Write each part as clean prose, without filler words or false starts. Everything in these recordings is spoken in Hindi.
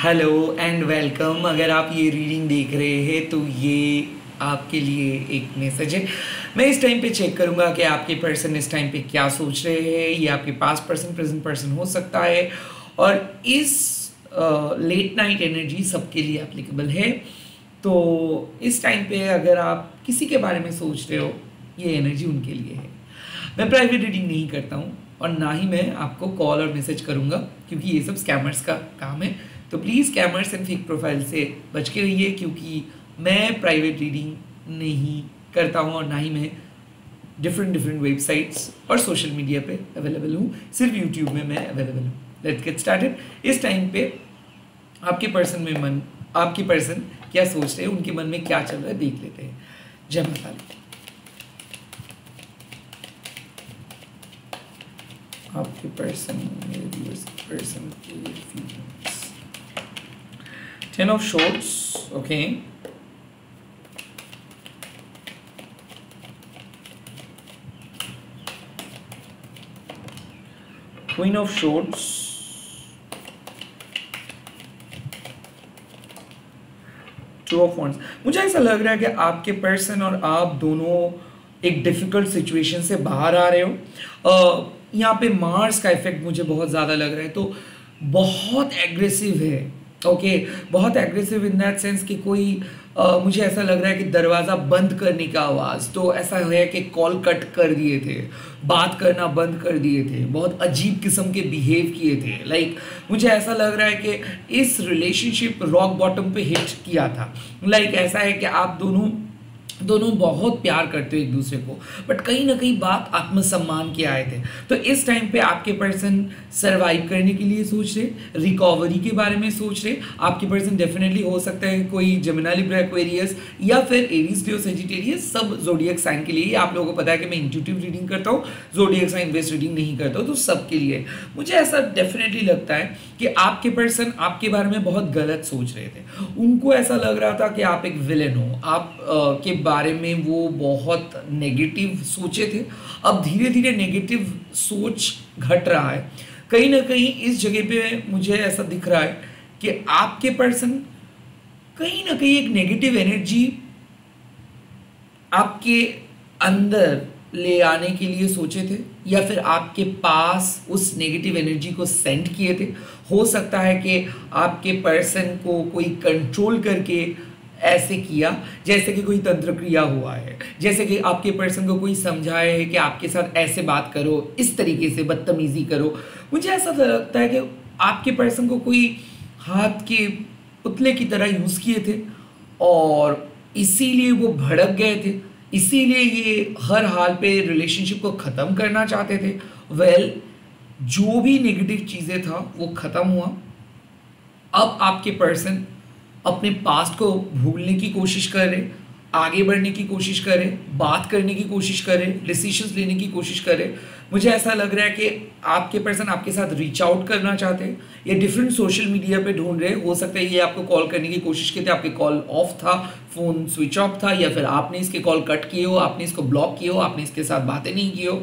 Hello and welcome. अगर आप ये रीडिंग देख रहे हैं तो ये आपके लिए एक मैसेज है। मैं इस टाइम पे चेक करूँगा कि आपके पर्सन इस टाइम पे क्या सोच रहे हैं। ये आपके पास्ट पर्सन, प्रेजेंट पर्सन हो सकता है और इस लेट नाइट एनर्जी सबके लिए एप्लीकेबल है। तो इस टाइम पे अगर आप किसी के बारे में सोच रहे हो, ये एनर्जी उनके लिए है। मैं प्राइवेट रीडिंग नहीं करता हूँ और ना ही मैं आपको कॉल और मैसेज करूँगा, क्योंकि ये सब स्कैमर्स का काम है। तो please scammers and fake profile से बच के रहिए, क्योंकि मैं प्राइवेट रीडिंग नहीं करता हूँ और ना ही मैं डिफरेंट वेबसाइट्स और सोशल मीडिया पे अवेलेबल हूँ। सिर्फ यूट्यूब में मैं अवेलेबल हूँ। Let's get started. इस टाइम पे आपके पर्सन क्या सोच रहे हैं, उनके मन में क्या चल रहा है, देख लेते हैं। जय माता दी। आपके पर्सन, मेरे व्यूअर्स के पर्सन के feelings. 10 of Swords, okay. Queen of Swords, Two of Wands। मुझे ऐसा लग रहा है कि आपके पर्सन और आप दोनों एक डिफिकल्ट सिचुएशन से बाहर आ रहे हो। यहाँ पे मार्स का इफेक्ट मुझे बहुत ज़्यादा लग रहा है, तो बहुत एग्रेसिव है। ओके, बहुत एग्रेसिव इन दैट सेंस कि कोई मुझे ऐसा लग रहा है कि दरवाज़ा बंद करने का आवाज़, तो ऐसा है कि कॉल कट कर दिए थे, बात करना बंद कर दिए थे, बहुत अजीब किस्म के बिहेव किए थे। लाइक मुझे ऐसा लग रहा है कि इस रिलेशनशिप रॉक बॉटम पे हिट किया था। लाइक ऐसा है कि आप दोनों बहुत प्यार करते हो एक दूसरे को, बट कहीं ना कहीं बात आत्मसम्मान के आए थे। तो इस टाइम पे आपके पर्सन सरवाइव करने के लिए सोच रहे, रिकवरी के बारे में सोच रहे। आपके पर्सन डेफिनेटली हो सकता है कोई जेमिनी, लिब्रा, एक्वेरियस या फिर एरीज, लियो, सजिटेरियस, सब ज़ोडिएक साइन के लिए। आप लोगों को पता है कि मैं इंट्यूटिव रीडिंग करता हूँ, ज़ोडिएक साइन बेस्ड रीडिंग नहीं करता हूँ, तो सबके लिए मुझे ऐसा डेफिनेटली लगता है कि आपके पर्सन आपके बारे में बहुत गलत सोच रहे थे। उनको ऐसा लग रहा था कि आप एक विलेन हो, आप के बारे में वो बहुत नेगेटिव सोचे थे। अब धीरे धीरे नेगेटिव सोच घट रहा है। कहीं ना कहीं इस जगह पे मुझे ऐसा दिख रहा है कि आपके पर्सन कहीं ना कहीं एक नेगेटिव एनर्जी आपके अंदर ले आने के लिए सोचे थे, या फिर आपके पास उस नेगेटिव एनर्जी को सेंड किए थे। हो सकता है कि आपके पर्सन को कोई कंट्रोल करके ऐसे किया, जैसे कि कोई तंत्र क्रिया हुआ है, जैसे कि आपके पर्सन को कोई समझाया है कि आपके साथ ऐसे बात करो, इस तरीके से बदतमीजी करो। मुझे ऐसा लगता है कि आपके पर्सन को कोई हाथ के पुतले की तरह यूज़ किए थे और इसीलिए वो भड़क गए थे, इसीलिए ये हर हाल पे रिलेशनशिप को ख़त्म करना चाहते थे। वेल, जो भी नेगेटिव चीज़ें था वो ख़त्म हुआ। अब आपके पर्सन अपने पास्ट को भूलने की कोशिश कर रहे, आगे बढ़ने की कोशिश करें, बात करने की कोशिश करें, डिसीजंस लेने की कोशिश करें। मुझे ऐसा लग रहा है कि आपके पर्सन आपके साथ रीच आउट करना चाहते हैं, ये डिफरेंट सोशल मीडिया पे ढूंढ रहे। हो सकता है ये आपको कॉल करने की कोशिश की थी, आपके कॉल ऑफ था, फ़ोन स्विच ऑफ था, या फिर आपने इसके कॉल कट किए हो, आपने इसको ब्लॉक किए हो, आपने इसके साथ बातें नहीं की हो।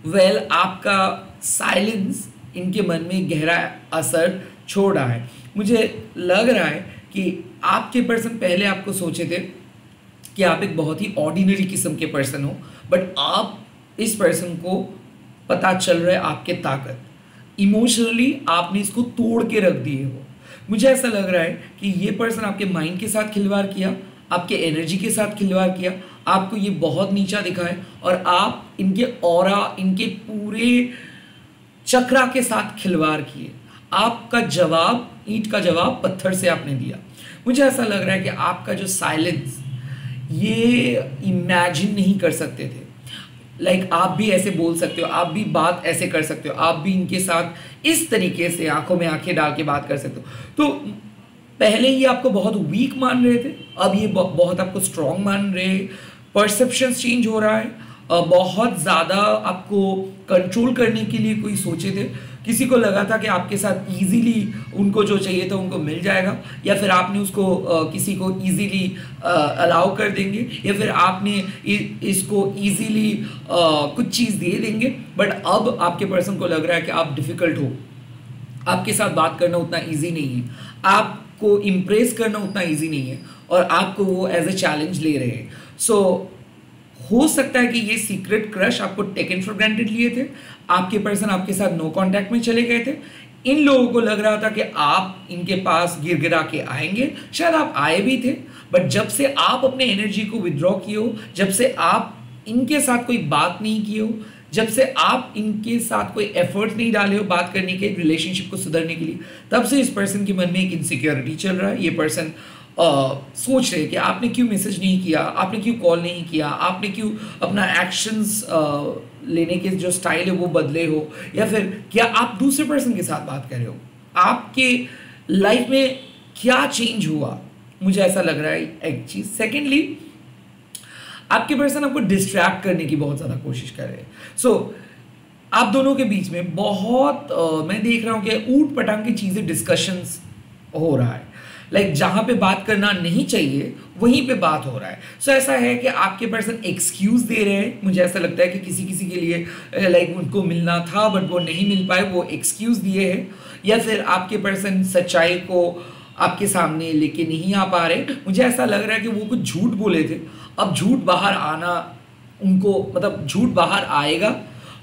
वेल, आपका साइलेंस इनके मन में गहरा असर छोड़ रहा है। मुझे लग रहा है कि आपके पर्सन पहले आपको सोचे थे कि आप एक बहुत ही ऑर्डिनरी किस्म के पर्सन हो, बट आप इस पर्सन को पता चल रहा है आपके ताकत, इमोशनली आपने इसको तोड़ के रख दिए हो। मुझे ऐसा लग रहा है कि ये पर्सन आपके माइंड के साथ खिलवाड़ किया, आपके एनर्जी के साथ खिलवाड़ किया, आपको ये बहुत नीचा दिखा है और आप इनके ऑरा, इनके पूरे चक्रा के साथ खिलवाड़ किए। आपका जवाब, ईंट का जवाब पत्थर से आपने दिया। मुझे ऐसा लग रहा है कि आपका जो साइलेंस, ये इमेजिन नहीं कर सकते थे। लाइक आप भी ऐसे बोल सकते हो, आप भी बात ऐसे कर सकते हो, आप भी इनके साथ इस तरीके से आंखों में आंखें डाल के बात कर सकते हो। तो पहले ही आपको बहुत वीक मान रहे थे, अब ये बहुत आपको स्ट्रॉन्ग मान रहे। परसेप्शन चेंज हो रहा है, बहुत ज़्यादा आपको कंट्रोल करने के लिए कोई सोचे थे। किसी को लगा था कि आपके साथ इजीली उनको जो चाहिए था उनको मिल जाएगा, या फिर आपने उसको किसी को इजीली अलाउ कर देंगे, या फिर आपने इसको इजीली कुछ चीज़ दे देंगे। बट अब आपके पर्सन को लग रहा है कि आप डिफ़िकल्ट हो, आपके साथ बात करना उतना इजी नहीं है, आपको इम्प्रेस करना उतना इजी नहीं है, और आपको वो एज ए चैलेंज ले रहे हैं। सो हो सकता है कि ये सीक्रेट क्रश आपको टेकन फॉर ग्रांटेड लिए थे, आपके पर्सन आपके साथ नो कांटेक्ट में चले गए थे, इन लोगों को लग रहा था कि आप इनके पास गिरगिरा के आएंगे, शायद आप आए भी थे, बट जब से आप अपने एनर्जी को विड्रॉ किए हो, जब से आप इनके साथ कोई बात नहीं किए हो, जब से आप इनके साथ कोई एफर्ट नहीं डाले हो बात करने के, रिलेशनशिप को सुधारने के लिए, तब से इस पर्सन के मन में एक इनसिक्योरिटी चल रहा है। ये पर्सन सोच रहे कि आपने क्यों मैसेज नहीं किया, आपने क्यों कॉल नहीं किया, आपने क्यों अपना एक्शंस लेने के जो स्टाइल है वो बदले हो, या फिर क्या आप दूसरे पर्सन के साथ बात कर रहे हो, आपके लाइफ में क्या चेंज हुआ। मुझे ऐसा लग रहा है एक चीज़। सेकेंडली, आपके पर्सन आपको डिस्ट्रैक्ट करने की बहुत ज़्यादा कोशिश कर रहे हैं। सो आप दोनों के बीच में बहुत मैं देख रहा हूँ कि ऊट पटांग की चीज़ें डिस्कशंस हो रहा है, लाइक जहाँ पे बात करना नहीं चाहिए वहीं पे बात हो रहा है। सो ऐसा है कि आपके पर्सन एक्सक्यूज़ दे रहे हैं, मुझे ऐसा लगता है कि किसी किसी के लिए लाइक उनको मिलना था बट वो नहीं मिल पाए, वो एक्सक्यूज़ दिए हैं, या फिर आपके पर्सन सच्चाई को आपके सामने लेके नहीं आ पा रहे। मुझे ऐसा लग रहा है कि वो कुछ झूठ बोले थे, अब झूठ बाहर आना उनको, मतलब झूठ बाहर आएगा,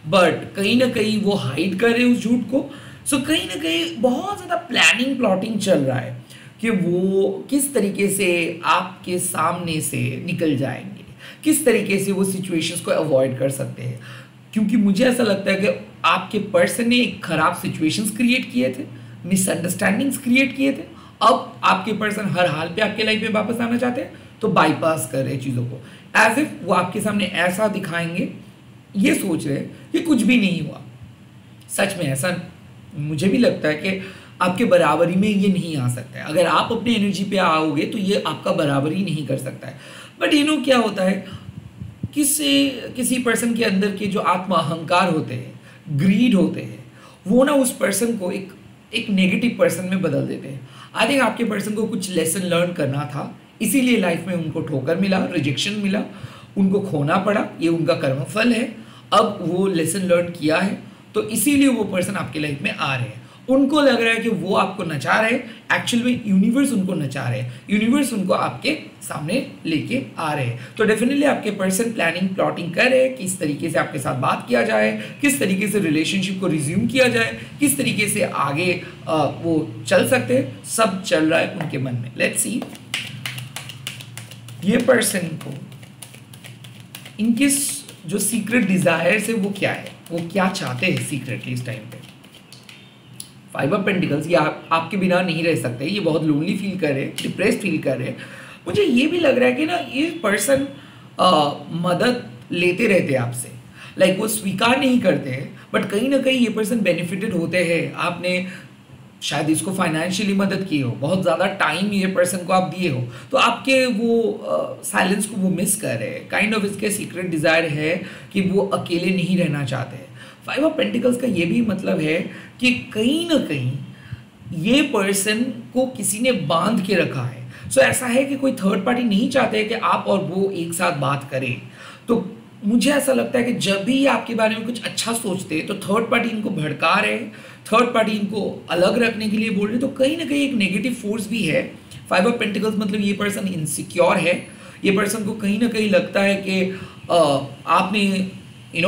बट कहीं ना कहीं वो हाइड कर रहे हैं उस झूठ को। सो कहीं ना कहीं बहुत ज़्यादा प्लानिंग प्लॉटिंग चल रहा है कि वो किस तरीके से आपके सामने से निकल जाएंगे, किस तरीके से वो सिचुएशंस को अवॉइड कर सकते हैं, क्योंकि मुझे ऐसा लगता है कि आपके पर्सन ने एक खराब सिचुएशंस क्रिएट किए थे, मिसअंडरस्टैंडिंग्स क्रिएट किए थे। अब आपके पर्सन हर हाल पे आपके लाइफ में वापस आना चाहते हैं, तो बाईपास कर रहे चीज़ों को, एज इफ वो आपके सामने ऐसा दिखाएंगे, ये सोच रहे कि कुछ भी नहीं हुआ। सच में ऐसा मुझे भी लगता है कि आपके बराबरी में ये नहीं आ सकता है। अगर आप अपने एनर्जी पे आओगे तो ये आपका बराबरी नहीं कर सकता है। बट क्या होता है, किसी पर्सन के अंदर के जो आत्मा अहंकार होते हैं, ग्रीड होते हैं, वो ना उस पर्सन को एक नेगेटिव पर्सन में बदल देते हैं। आई थिंक आपके पर्सन को कुछ लेसन लर्न करना था, इसीलिए लाइफ में उनको ठोकर मिला, रिजेक्शन मिला, उनको खोना पड़ा, ये उनका कर्मफल है। अब वो लेसन लर्न किया है, तो इसीलिए वो पर्सन आपके लाइफ में आ रहे हैं। उनको लग रहा है कि वो आपको नचा रहे, एक्चुअल में यूनिवर्स उनको नचा रहे हैं, यूनिवर्स उनको आपके सामने लेके आ रहे हैं। तो डेफिनेटली आपके पर्सन प्लानिंग प्लॉटिंग कर रहे हैं, किस तरीके से आपके साथ बात किया जाए, किस तरीके से रिलेशनशिप को रिज्यूम किया जाए, किस तरीके से आगे वो चल सकते हैं, सब चल रहा है उनके मन में। लेट्स सी ये पर्सन को इनके जो सीक्रेट डिजायर्स है वो क्या है, वो क्या चाहते हैं सीक्रेटली इस टाइम पे। 5 ऑफ पेंटिकल्स, ये आपके बिना नहीं रह सकते, ये बहुत लोनली फील कर रहे हैं, डिप्रेस्ड फील कर रहे हैं। मुझे ये भी लग रहा है कि ना ये पर्सन मदद लेते रहते हैं आपसे, लाइक वो स्वीकार नहीं करते हैं, बट कहीं ना कहीं ये पर्सन बेनिफिटेड होते हैं। आपने शायद इसको फाइनेंशियली मदद की हो, बहुत ज़्यादा टाइम ये पर्सन को आप दिए हो, तो आपके वो साइलेंस को वो मिस कर रहे हैं। काइंड ऑफ इसके सीक्रेट डिज़ायर है कि वो अकेले नहीं रहना चाहते हैं। 5 ऑफ पेंटिकल्स का ये भी मतलब है कि कहीं ना कहीं ये पर्सन को किसी ने बांध के रखा है। सो ऐसा है कि कोई थर्ड पार्टी नहीं चाहते कि आप और वो एक साथ बात करें। तो मुझे ऐसा लगता है कि जब भी आपके बारे में कुछ अच्छा सोचते हैं तो थर्ड पार्टी इनको भड़का रहे, थर्ड पार्टी इनको अलग रखने के लिए बोल रहे, तो कहीं ना कहीं एक नेगेटिव फोर्स भी है। 5 ऑफ पेंटिकल्स मतलब ये पर्सन इनसिक्योर है, ये पर्सन को कहीं ना कहीं लगता है कि आपने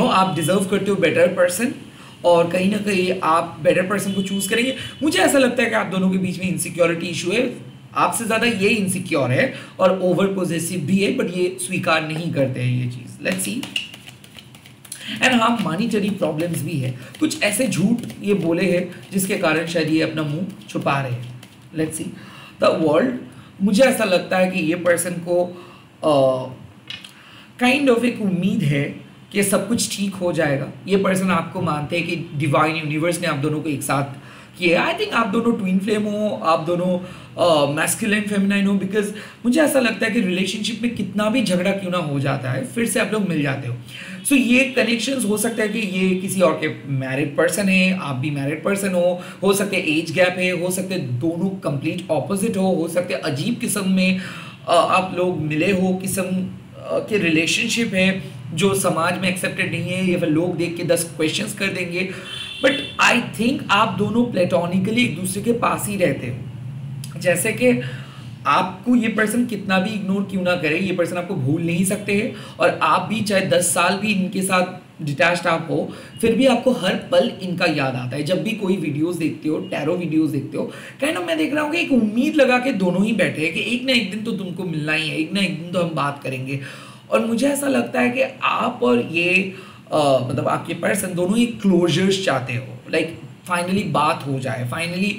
आप डिजर्व करते हो बेटर पर्सन, और कहीं ना कहीं आप बेटर पर्सन को चूज करेंगे। मुझे ऐसा लगता है कि आप दोनों के बीच में इनसिक्योरिटी इशू है, आपसे ज़्यादा ये इनसिक्योर है और ओवर पोजेसिव भी है, बट ये स्वीकार नहीं करते हैं ये चीज़। Let's see. एंड हाँ, मॉनिटरी प्रॉब्लम्स भी है, कुछ ऐसे झूठ ये बोले हैं जिसके कारण शायद ये अपना मुंह छुपा रहे हैं। Let's see the world. मुझे ऐसा लगता है कि ये पर्सन को काइंड ऑफ एक उम्मीद है कि सब कुछ ठीक हो जाएगा। ये पर्सन आपको मानते हैं कि डिवाइन यूनिवर्स ने आप दोनों को एक साथ किया। आई थिंक आप दोनों ट्विन फ्लेम हो, आप दोनों मैस्कुलिन फेमिनाइन हो, बिकॉज मुझे ऐसा लगता है कि रिलेशनशिप में कितना भी झगड़ा क्यों ना हो जाता है, फिर से आप लोग मिल जाते हो। सो ये कनेक्शंस हो सकता है कि ये किसी और के मैरिड पर्सन है, आप भी मैरिड पर्सन हो सकते हैं एज गैप है, हो सकते हैं दोनों कंप्लीट ऑपोजिट हो सकते हैं अजीब किस्म में आप लोग मिले हो, किस्म के रिलेशनशिप है जो समाज में एक्सेप्टेड नहीं है, या फिर लोग देख के 10 क्वेश्चंस कर देंगे। बट आई थिंक आप दोनों प्लेटोनिकली एक दूसरे के पास ही रहते हो। जैसे कि आपको ये पर्सन कितना भी इग्नोर क्यों ना करे, ये पर्सन आपको भूल नहीं सकते हैं, और आप भी चाहे 10 साल भी इनके साथ डिटैच्ड आप हो, फिर भी आपको हर पल इनका याद आता है। जब भी कोई वीडियोस देखते हो, टैरो वीडियोस देखते हो, काइंड ऑफ मैं देख रहा हूँ कि एक उम्मीद लगा के दोनों ही बैठे हैं कि एक ना एक दिन तो तुमको मिलना ही है, एक ना एक दिन तो हम बात करेंगे। और मुझे ऐसा लगता है कि आप और ये मतलब आपके पर्सन दोनों ही क्लोजर्स चाहते हो, लाइक फाइनली बात हो जाए, फाइनली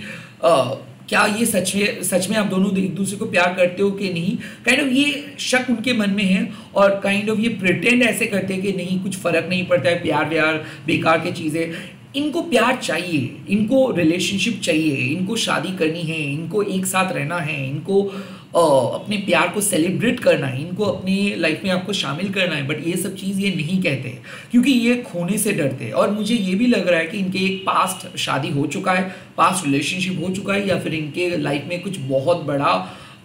क्या ये सच में आप दोनों एक दूसरे को प्यार करते हो कि नहीं, काइंड ऑफ ये शक उनके मन में है, और काइंड ऑफ ये प्रिटेंड ऐसे करते हैं कि नहीं कुछ फर्क नहीं पड़ता है, प्यार व्यार बेकार की चीज़ें। इनको प्यार चाहिए, इनको रिलेशनशिप चाहिए, इनको शादी करनी है, इनको एक साथ रहना है, इनको अपने प्यार को सेलिब्रेट करना है, इनको अपनी लाइफ में आपको शामिल करना है। बट ये सब चीज़ ये नहीं कहते क्योंकि ये खोने से डरते हैं। और मुझे ये भी लग रहा है कि इनके एक पास्ट शादी हो चुका है, पास्ट रिलेशनशिप हो चुका है, या फिर इनके लाइफ में कुछ बहुत बड़ा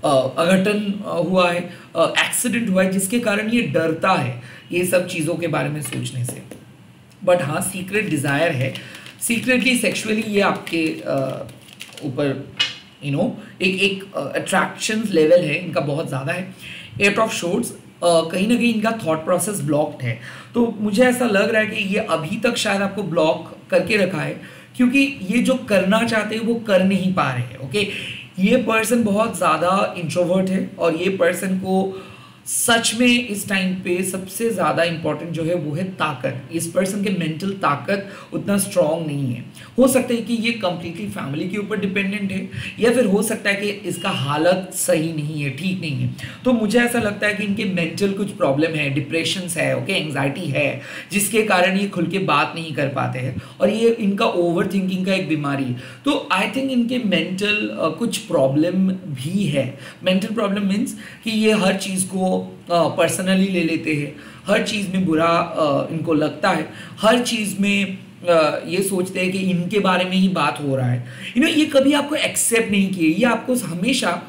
अघटन हुआ है, एक्सीडेंट हुआ है, जिसके कारण ये डरता है ये सब चीज़ों के बारे में सोचने से। बट हाँ, सीक्रेट डिज़ायर है, सीक्रेटली सेक्सुअली ये आपके ऊपर एक अट्रैक्शन लेवल है इनका बहुत ज़्यादा है। 8 ऑफ शोर्ट्स, कहीं ना कहीं इनका थॉट प्रोसेस ब्लॉक्ड है। तो मुझे ऐसा लग रहा है कि ये अभी तक शायद आपको ब्लॉक करके रखा है, क्योंकि ये जो करना चाहते हैं वो कर नहीं पा रहे हैं। ओके, ये पर्सन बहुत ज़्यादा इंट्रोवर्ट है, और ये पर्सन को सच में इस टाइम पे सबसे ज़्यादा इंपॉर्टेंट जो है वो है ताकत। इस पर्सन के मेंटल ताकत उतना स्ट्रांग नहीं है। हो सकता है कि ये कंप्लीटली फैमिली के ऊपर डिपेंडेंट है, या फिर हो सकता है कि इसका हालत सही नहीं है, ठीक नहीं है। तो मुझे ऐसा लगता है कि इनके मेंटल कुछ प्रॉब्लम है, डिप्रेशन है, ओके, एंग्जाइटी है, जिसके कारण ये खुल के बात नहीं कर पाते हैं, और ये इनका ओवर थिंकिंग का एक बीमारी है। तो आई थिंक इनके मेंटल कुछ प्रॉब्लम भी है। मेंटल प्रॉब्लम मीन्स कि ये हर चीज़ को पर्सनली ले लेते हैं, हर चीज़ में बुरा इनको लगता है, हर चीज़ में ये सोचते हैं कि इनके बारे में ही बात हो रहा है। ये कभी आपको एक्सेप्ट नहीं किए, ये आपको हमेशा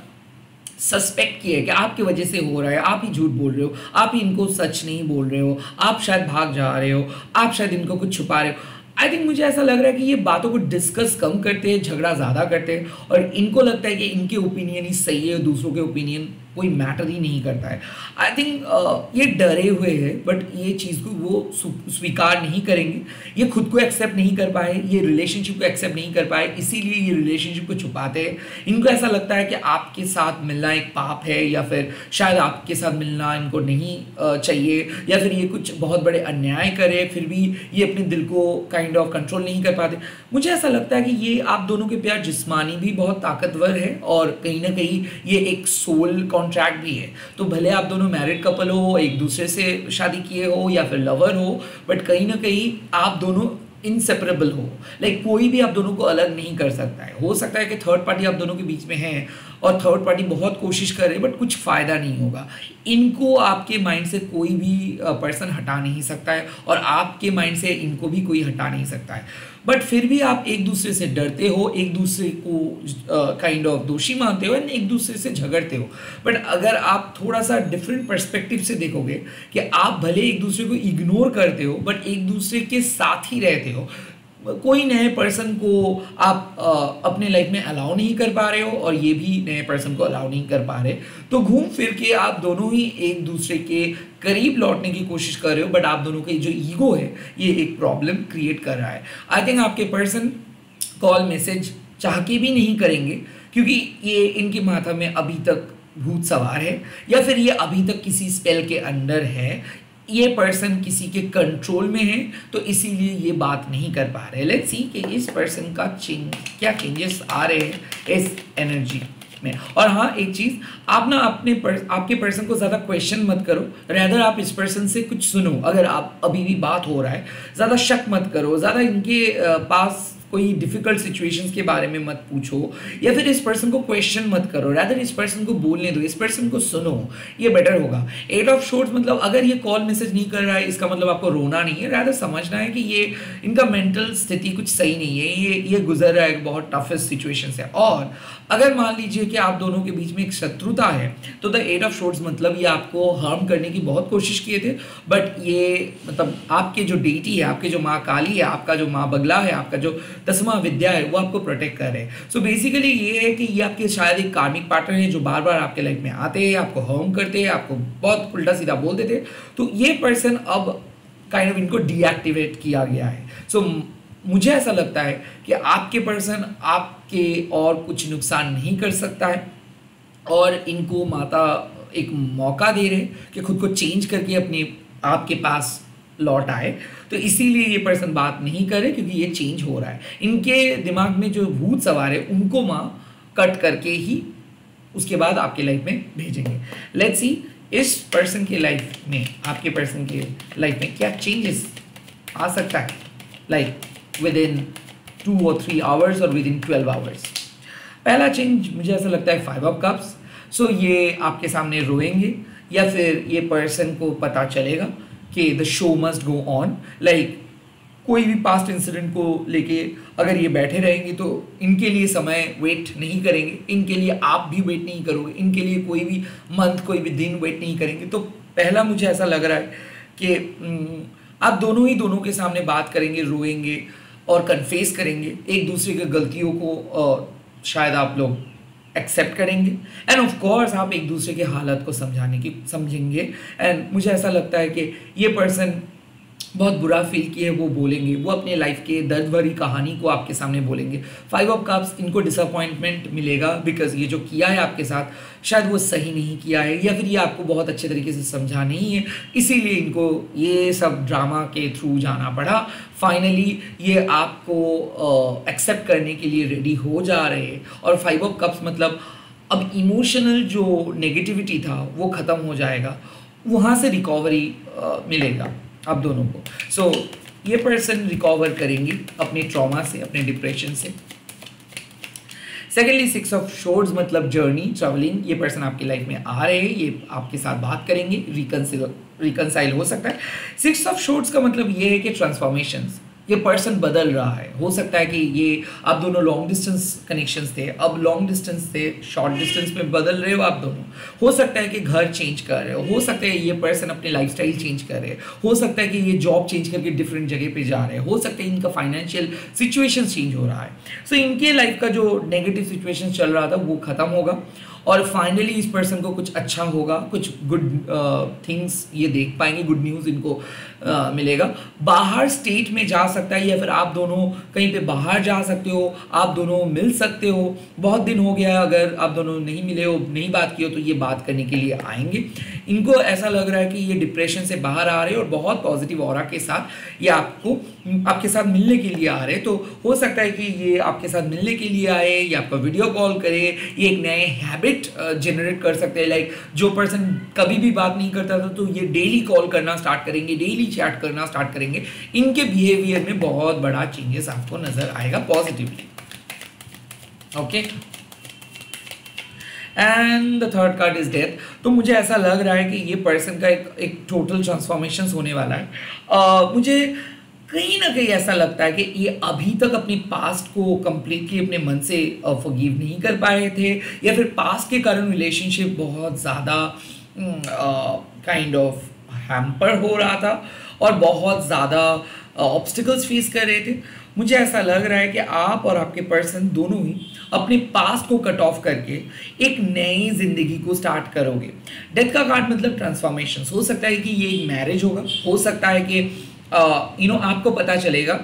सस्पेक्ट किए कि आपकी वजह से हो रहा है, आप ही झूठ बोल रहे हो, आप ही इनको सच नहीं बोल रहे हो, आप शायद भाग जा रहे हो, आप शायद इनको कुछ छुपा रहे हो। आई थिंक मुझे ऐसा लग रहा है कि ये बातों को डिस्कस कम करते हैं, झगड़ा ज़्यादा करते हैं, और इनको लगता है कि इनके ओपिनियन ही सही है, दूसरों के ओपिनियन कोई मैटर ही नहीं करता है। आई थिंक ये डरे हुए हैं, बट ये चीज़ को वो स्वीकार नहीं करेंगे, ये खुद को एक्सेप्ट नहीं कर पाए, ये रिलेशनशिप को एक्सेप्ट नहीं कर पाए, इसीलिए ये रिलेशनशिप को छुपाते हैं। इनको ऐसा लगता है कि आपके साथ मिलना एक पाप है, या फिर शायद आपके साथ मिलना इनको नहीं चाहिए, या फिर ये कुछ बहुत बड़े अन्याय करे, फिर भी ये अपने दिल को काइंड ऑफ कंट्रोल नहीं कर पाते। मुझे ऐसा लगता है कि ये आप दोनों के प्यार जिस्मानी भी बहुत ताकतवर है, और कहीं ना कहीं ये एक सोल कॉन्ट्रैक्ट भी है। तो भले आप दोनों मैरिड कपल हो, एक दूसरे से शादी किए हो, या फिर लवर हो, बट कहीं ना कहीं आप दोनों इनसेपरेबल हो, लाइक कोई भी आप दोनों को अलग नहीं कर सकता है। हो सकता है कि थर्ड पार्टी आप दोनों के बीच में है, और थर्ड पार्टी बहुत कोशिश कर रहे, बट कुछ फ़ायदा नहीं होगा। इनको आपके माइंड से कोई भी पर्सन हटा नहीं सकता है, और आपके माइंड से इनको भी कोई हटा नहीं सकता है। बट फिर भी आप एक दूसरे से डरते हो, एक दूसरे को काइंड ऑफ दोषी मानते हो, एंड एक दूसरे से झगड़ते हो। बट अगर आप थोड़ा सा डिफरेंट पर्सपेक्टिव से देखोगे कि आप भले एक दूसरे को इग्नोर करते हो, बट एक दूसरे के साथ ही रहते हो, कोई नए पर्सन को आप अपने लाइफ में अलाउ नहीं कर पा रहे हो, और ये भी नए पर्सन को अलाउ नहीं कर पा रहे, तो घूम फिर के आप दोनों ही एक दूसरे के करीब लौटने की कोशिश कर रहे हो, बट आप दोनों के जो ईगो है ये एक प्रॉब्लम क्रिएट कर रहा है। आई थिंक आपके पर्सन कॉल मैसेज चाह के भी नहीं करेंगे, क्योंकि ये इनके माथा में अभी तक भूत सवार है, या फिर ये अभी तक किसी स्पेल के अंडर है, ये पर्सन किसी के कंट्रोल में है, तो इसीलिए ये बात नहीं कर पा रहे। लेट्स सी कि इस पर्सन का क्या चेंजेस आ रहे हैं इस एनर्जी में। और हाँ, एक चीज़, आप ना आपके पर्सन को ज़्यादा क्वेश्चन मत करो, रैदर आप इस पर्सन से कुछ सुनो। अगर आप अभी भी बात हो रहा है, ज़्यादा शक मत करो, ज़्यादा इनके पास कोई डिफिकल्ट सिचुएशंस के बारे में मत पूछो, या फिर इस पर्सन को क्वेश्चन मत करो, रादर इस पर्सन को बोलने दो, इस पर्सन को सुनो, ये बेटर होगा। 8 ऑफ शॉर्ट्स मतलब अगर ये कॉल मैसेज नहीं कर रहा है इसका मतलब आपको रोना नहीं है, रादर समझना है कि ये इनका मेंटल स्थिति कुछ सही नहीं है, ये गुजर रहा है एक बहुत टफेस्ट सिचुएशन से। और अगर मान लीजिए कि आप दोनों के बीच में एक शत्रुता है तो द 8 ऑफ शॉर्ट्स मतलब ये आपको हार्म करने की बहुत कोशिश किए थे, बट ये मतलब आपके जो डेटी है, आपके जो माँ काली है, आपका जो माँ बगला है, आपका जो 10वां विद्या है, वो आपको प्रोटेक्ट कर रहे हैं। सो बेसिकली ये है कि ये आपके शायद एक कार्मिक पार्टनर है जो बार बार आपके लाइफ में आते हैं, आपको हार्म करते हैं, आपको बहुत उल्टा सीधा बोल देते हैं। तो ये पर्सन अब काइंड ऑफ इनको डीएक्टिवेट किया गया है। सो मुझे ऐसा लगता है कि आपके पर्सन आपके और कुछ नुकसान नहीं कर सकता है, और इनको माता एक मौका दे रहे कि खुद को चेंज करके अपने आपके पास लौट आए। तो इसीलिए ये पर्सन बात नहीं करे क्योंकि ये चेंज हो रहा है। इनके दिमाग में जो भूत सवार है उनको माँ कट करके ही उसके बाद आपके लाइफ में भेजेंगे। लेट्स सी इस पर्सन के लाइफ में, आपके पर्सन के लाइफ में क्या चेंजेस आ सकता है, like with in 2 or 3 hours और विद इन 12 आवर्स। पहला चेंज मुझे ऐसा लगता है 5 ऑफ कप्स। सो ये आपके सामने रोएंगे, या फिर ये पर्सन को पता चलेगा कि the show must go on. Like कोई भी पास्ट इंसिडेंट को लेके अगर ये बैठे रहेंगे तो इनके लिए समय वेट नहीं करेंगे, इनके लिए आप भी वेट नहीं करोगे, इनके लिए कोई भी मंथ, कोई भी दिन वेट नहीं करेंगे। तो पहला मुझे ऐसा लग रहा है कि आप दोनों ही दोनों के सामने बात करेंगे, रोएंगे और कन्फेस करेंगे एक दूसरे की गलतियों को, शायद आप लोग एक्सेप्ट करेंगे, एंड ऑफ कोर्स आप एक दूसरे के हालत को समझेंगे। एंड मुझे ऐसा लगता है कि ये पर्सन बहुत बुरा फील किए वो बोलेंगे, वो अपने लाइफ के दर्द भरी कहानी को आपके सामने बोलेंगे। 5 ऑफ कप्स, इनको डिसअपॉइंटमेंट मिलेगा बिकॉज ये जो किया है आपके साथ शायद वो सही नहीं किया है, या फिर ये आपको बहुत अच्छे तरीके से समझा नहीं है, इसीलिए इनको ये सब ड्रामा के थ्रू जाना पड़ा। फाइनली ये आपको एक्सेप्ट करने के लिए रेडी हो जा रहे हैं। और 5 ऑफ कप्स मतलब अब इमोशनल जो नेगेटिविटी था वो ख़त्म हो जाएगा, वहाँ से रिकवरी मिलेगा आप दोनों को। सो ये पर्सन रिकवर करेंगे अपने ट्रॉमा से, अपने डिप्रेशन से। सेकेंडली 6 ऑफ शॉर्ट्स मतलब जर्नी, ट्रैवलिंग। ये पर्सन आपकी लाइफ में आ रहे हैं, ये आपके साथ बात करेंगे, रिकंसाइल हो सकता है। 6 ऑफ शॉर्ट्स का मतलब ये है कि ट्रांसफॉर्मेशंस, ये पर्सन बदल रहा है। हो सकता है कि ये आप दोनों लॉन्ग डिस्टेंस कनेक्शंस थे, अब लॉन्ग डिस्टेंस से शॉर्ट डिस्टेंस में बदल रहे हो आप दोनों। हो सकता है कि घर चेंज कर रहे हो सकता है ये पर्सन अपने लाइफस्टाइल चेंज कर रहे हो सकता है कि ये जॉब चेंज करके डिफरेंट जगह पे जा रहे हैं, हो सकता है इनका फाइनेंशियल सिचुएशन चेंज हो रहा है। सो इनके लाइफ का जो नेगेटिव सिचुएशन चल रहा था वो खत्म होगा, और फाइनली इस पर्सन को कुछ अच्छा होगा, कुछ गुड थिंग्स ये देख पाएंगे, गुड न्यूज़ इनको मिलेगा। बाहर स्टेट में जा सकता है, या फिर आप दोनों कहीं पे बाहर जा सकते हो, आप दोनों मिल सकते हो। बहुत दिन हो गया, अगर आप दोनों नहीं मिले हो, नहीं बात की हो, तो ये बात करने के लिए आएंगे। इनको ऐसा लग रहा है कि ये डिप्रेशन से बाहर आ रहे हैं और बहुत पॉजिटिव ऑरा के साथ ये आपके साथ मिलने के लिए आ रहे हैं। तो हो सकता है कि ये आपके साथ मिलने के लिए आए, या आपका वीडियो कॉल करे, ये एक नए हैबिट जनरेट कर सकते हैं। लाइक जो पर्सन कभी भी बात नहीं करता था तो ये डेली कॉल करना स्टार्ट करेंगे, डेली चैट करना स्टार्ट करेंगे। इनके बिहेवियर में बहुत बड़ा चेंजेस आपको नजर आएगा positively. Okay, and the third card is death. तो मुझे ऐसा लग रहा है कि ये पर्सन का एक टोटल ट्रांसफॉर्मेशन होने वाला है। मुझे कहीं ना कहीं ऐसा लगता है कि ये अभी तक अपने पास्ट को कंप्लीटली अपने मन से फॉरगिव नहीं कर पाए थे, या फिर पास्ट के कारण रिलेशनशिप बहुत ज़्यादा काइंड ऑफ हैम्पर हो रहा था और बहुत ज़्यादा ऑब्स्टिकल्स फेस कर रहे थे। मुझे ऐसा लग रहा है कि आप और आपके पर्सन दोनों ही अपने पास्ट को कट ऑफ करके एक नई जिंदगी को स्टार्ट करोगे। डेथ का कार्ड मतलब ट्रांसफॉर्मेशन। हो सकता है कि ये एक मैरिज होगा, हो सकता है कि आपको पता चलेगा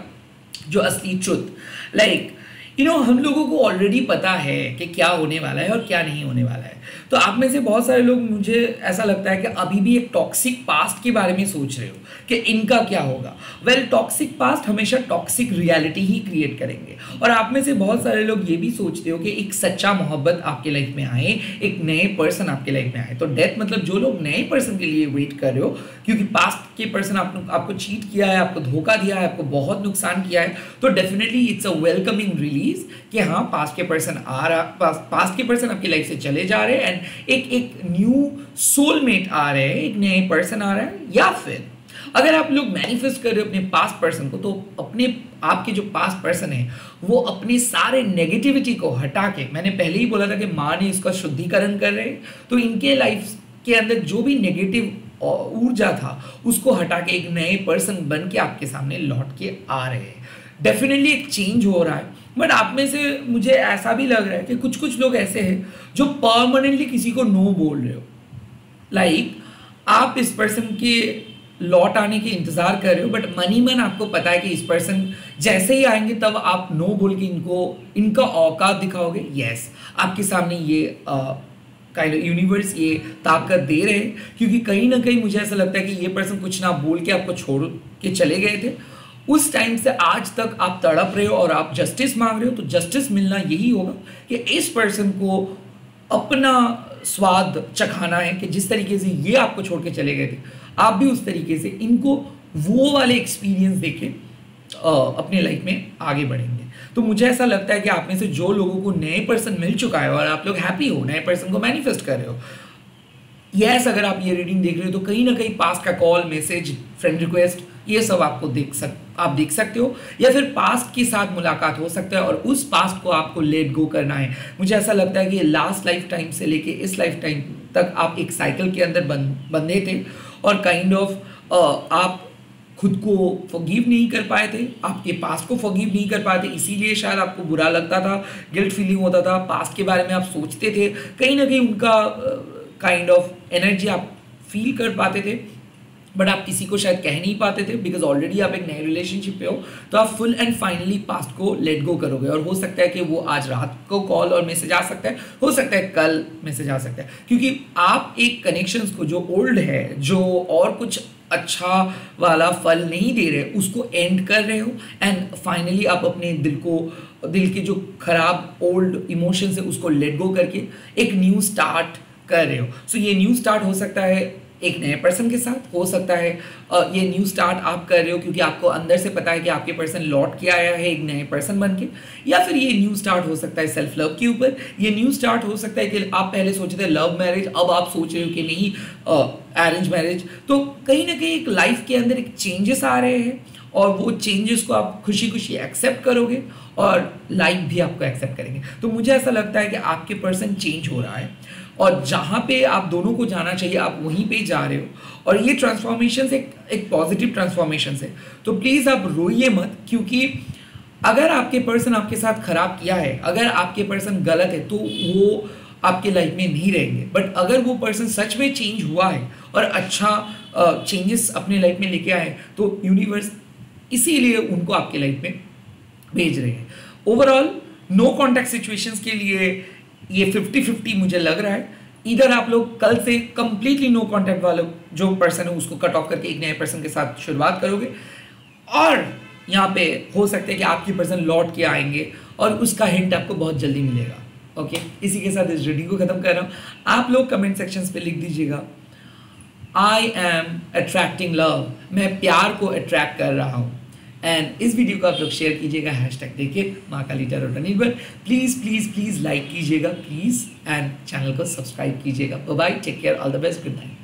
जो असली ट्रुथ। लाइक हम लोगों को ऑलरेडी पता है कि क्या होने वाला है और क्या नहीं होने वाला है। तो आप में से बहुत सारे लोग, मुझे ऐसा लगता है कि अभी भी एक टॉक्सिक पास्ट के बारे में सोच रहे हो कि इनका क्या होगा। वेल, टॉक्सिक पास्ट हमेशा टॉक्सिक रियलिटी ही क्रिएट करेंगे। और आप में से बहुत सारे लोग ये भी सोचते हो कि एक सच्चा मोहब्बत आपके लाइफ में आए, एक नए पर्सन आपके लाइफ में आए। तो डेथ मतलब जो लोग नए पर्सन के लिए वेट कर रहे हो, क्योंकि पास्ट के पर्सन आपको चीट किया है, आपको धोखा दिया है, आपको बहुत नुकसान किया है, तो definitely it's a welcoming release कि हाँ, पास्ट के पर्सन पास्ट के पर्सन आपकी लाइफ से चले जा रहे हैं एंड एक न्यू सोलमेट आ रहे हैं, एक नए पर्सन आ रहा है। या फिर अगर आप लोग मैनिफेस्ट कर रहे हो अपने पास्ट पर्सन को, तो आपके जो पास्ट पर्सन है वो अपने सारे नेगेटिविटी को हटा के, मैंने पहले ही बोला था कि माँ ने इसका शुद्धिकरण कर रहे हैं, तो इनके लाइफ के अंदर जो भी नेगेटिव ऊर्जा था उसको हटा के एक नए पर्सन बन के आपके सामने लौट के आ रहे हैं। डेफिनेटली एक चेंज हो रहा है। बट आप में से मुझे ऐसा भी लग रहा है कि कुछ लोग ऐसे हैं जो परमानेंटली किसी को नो बोल रहे हो। लाइक आप इस पर्सन के लौट आने के इंतजार कर रहे हो, बट मन आपको पता है कि इस पर्सन जैसे ही आएंगे तब आप नो बोल के इनका औकात दिखाओगे। यस, आपके सामने ये काइंड ऑफ यूनिवर्स ये ताकत दे रहे हैं, क्योंकि कहीं ना कहीं मुझे ऐसा लगता है कि ये पर्सन कुछ ना बोल के आपको छोड़ के चले गए थे। उस टाइम से आज तक आप तड़प रहे हो और आप जस्टिस मांग रहे हो। तो जस्टिस मिलना यही होगा कि इस पर्सन को अपना स्वाद चखाना है कि जिस तरीके से ये आपको छोड़ के चले गए थे, आप भी उस तरीके से इनको वो वाले एक्सपीरियंस देके अपने लाइफ में आगे बढ़ेंगे। तो मुझे ऐसा लगता है कि आप में से जो लोगों को नए पर्सन मिल चुका है और आप लोग हैप्पी हो, नए पर्सन को मैनिफेस्ट कर रहे हो, यस, अगर आप ये रीडिंग देख रहे हो तो कहीं ना कहीं पास्ट का कॉल, मैसेज, फ्रेंड रिक्वेस्ट, ये सब आपको आप देख सकते हो, या फिर पास्ट के साथ मुलाकात हो सकता है और उस पास्ट को आपको लेट गो करना है। मुझे ऐसा लगता है कि लास्ट लाइफ टाइम से लेके इस लाइफ टाइम तक आप एक साइकिल के अंदर बंधे थे और काइंड ऑफ आप खुद को फॉरगिव नहीं कर पाए थे, आपके पास्ट को फॉरगिव नहीं कर पाए थे, इसीलिए शायद आपको बुरा लगता था, गिल्ट फीलिंग होता था, पास्ट के बारे में आप सोचते थे, कहीं ना कहीं उनका काइंड ऑफ एनर्जी आप फील कर पाते थे, बट आप किसी को शायद कह नहीं पाते थे बिकॉज ऑलरेडी आप एक नए रिलेशनशिप पे हो। तो आप फुल एंड फाइनली पास्ट को लेट गो करोगे और हो सकता है कि वो आज रात को कॉल और मैसेज आ सकता है, हो सकता है कल मैसेज आ सकता है, क्योंकि आप एक कनेक्शंस को जो ओल्ड है, जो और कुछ अच्छा वाला फल नहीं दे रहे, उसको एंड कर रहे हो एंड फाइनली आप अपने दिल के जो खराब ओल्ड इमोशंस है उसको लेट गो करके एक न्यू स्टार्ट कर रहे हो। सो ये न्यू स्टार्ट हो सकता है एक नए पर्सन के साथ, हो सकता है ये न्यू स्टार्ट आप कर रहे हो क्योंकि आपको अंदर से पता है कि आपके पर्सन लौट के आया है एक नए पर्सन बन के, या फिर ये न्यू स्टार्ट हो सकता है सेल्फ लव के ऊपर। ये न्यू स्टार्ट हो सकता है कि आप पहले सोचे थे लव मैरिज, अब आप सोच रहे हो कि नहीं अरेंज मैरिज। तो कहीं ना कहीं एक लाइफ के अंदर एक चेंजेस आ रहे हैं और वो चेंजेस को आप खुशी खुशी एक्सेप्ट करोगे और लाइफ भी आपको एक्सेप्ट करेंगे। तो मुझे ऐसा लगता है कि आपके पर्सन चेंज हो रहा है और जहाँ पे आप दोनों को जाना चाहिए आप वहीं पे जा रहे हो, और ये ट्रांसफॉर्मेशन एक पॉजिटिव ट्रांसफॉर्मेशन है। तो प्लीज़ आप रोइए मत, क्योंकि अगर आपके पर्सन आपके साथ खराब किया है, अगर आपके पर्सन गलत है तो वो आपके लाइफ में नहीं रहेंगे। बट अगर वो पर्सन सच में चेंज हुआ है और अच्छा चेंजेस अपने लाइफ में लेके आए तो यूनिवर्स इसीलिए उनको आपके लाइफ में भेज रहे हैं। ओवरऑल नो कॉन्टैक्ट सिचुएशंस के लिए ये 50-50 मुझे लग रहा है। इधर आप लोग कल से कंप्लीटली नो कॉन्टैक्ट वाले जो पर्सन है उसको कट ऑफ करके एक नए पर्सन के साथ शुरुआत करोगे, और यहाँ पे हो सकता है कि आपकी पर्सन लौट के आएंगे और उसका हिंट आपको बहुत जल्दी मिलेगा। ओके, इसी के साथ इस रीडिंग को खत्म कर रहा हूँ। आप लोग कमेंट सेक्शंस पे लिख दीजिएगा आई एम अट्रैक्टिंग लव, मैं प्यार को अट्रैक्ट कर रहा हूँ। एंड इस वीडियो को आप लोग शेयर कीजिएगा हैशटैग देखिए महाकाली टैरो पर। प्लीज़ प्लीज़ प्लीज़ लाइक कीजिएगा प्लीज़, एंड चैनल को सब्सक्राइब कीजिएगा। Bye, take care, all the best, good night.